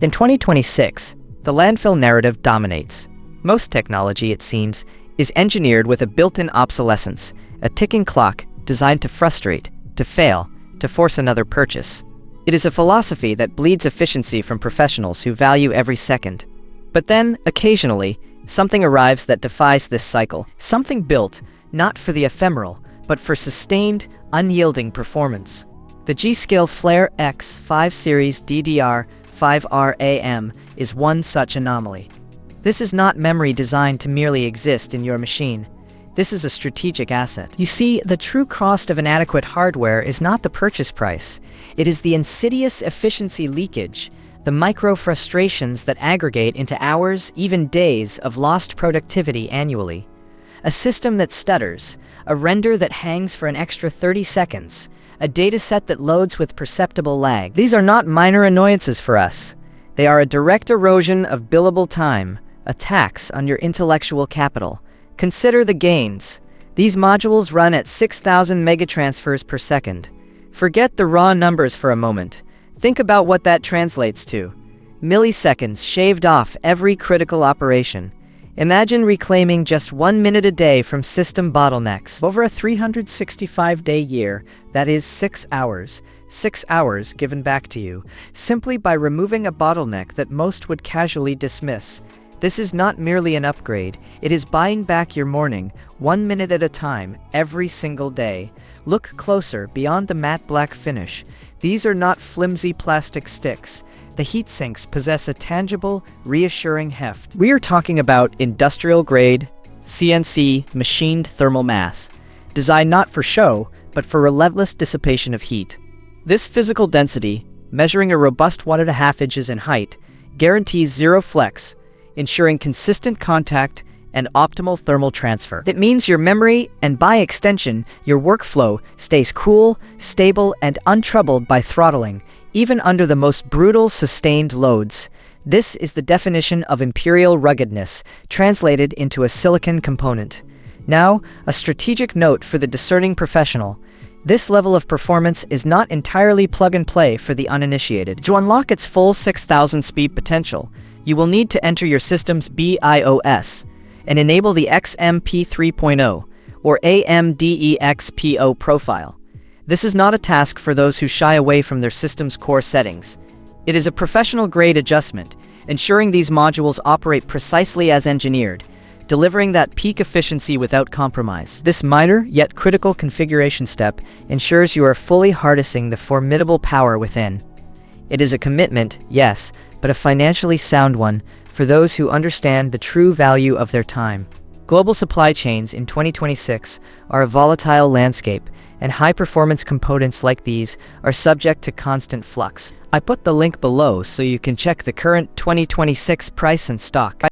In 2026, the landfill narrative dominates. Most technology, it seems, is engineered with a built-in obsolescence, a ticking clock designed to frustrate, to fail, to force another purchase. It is a philosophy that bleeds efficiency from professionals who value every second. But then, occasionally, something arrives that defies this cycle. Something built, not for the ephemeral, but for sustained, unyielding performance. The G.SKILL Flare X5 Series DDR5 RAM is one such anomaly. This is not memory designed to merely exist in your machine. This is a strategic asset. You see, the true cost of inadequate hardware is not the purchase price. It is the insidious efficiency leakage, the micro-frustrations that aggregate into hours, even days, of lost productivity annually. A system that stutters, a render that hangs for an extra 30 seconds, a dataset that loads with perceptible lag. These are not minor annoyances for us. They are a direct erosion of billable time, a tax on your intellectual capital. Consider the gains. These modules run at 6,000 megatransfers per second. Forget the raw numbers for a moment. Think about what that translates to. Milliseconds shaved off every critical operation. Imagine reclaiming just 1 minute a day from system bottlenecks. Over a 365-day year, that is 6 hours. 6 hours given back to you, simply by removing a bottleneck that most would casually dismiss. This is not merely an upgrade, it is buying back your morning, 1 minute at a time, every single day. Look closer, beyond the matte black finish. These are not flimsy plastic sticks. The heat sinks possess a tangible, reassuring heft. We are talking about industrial-grade, CNC, machined thermal mass, designed not for show, but for relentless dissipation of heat. This physical density, measuring a robust 1.5 inches in height, guarantees zero flex, ensuring consistent contact and optimal thermal transfer. It means your memory, and by extension, your workflow, stays cool, stable, and untroubled by throttling, even under the most brutal sustained loads. This is the definition of Imperial ruggedness, translated into a silicon component. Now, a strategic note for the discerning professional. This level of performance is not entirely plug-and-play for the uninitiated. To unlock its full 6,000 speed potential, you will need to enter your system's BIOS and enable the XMP 3.0 or AMD Expo profile. This is not a task for those who shy away from their system's core settings. It is a professional-grade adjustment, ensuring these modules operate precisely as engineered, delivering that peak efficiency without compromise. This minor, yet critical configuration step ensures you are fully harnessing the formidable power within. It is a commitment, yes, but a financially sound one for those who understand the true value of their time. Global supply chains in 2026 are a volatile landscape, and high-performance components like these are subject to constant flux. I put the link below so you can check the current 2026 price and stock.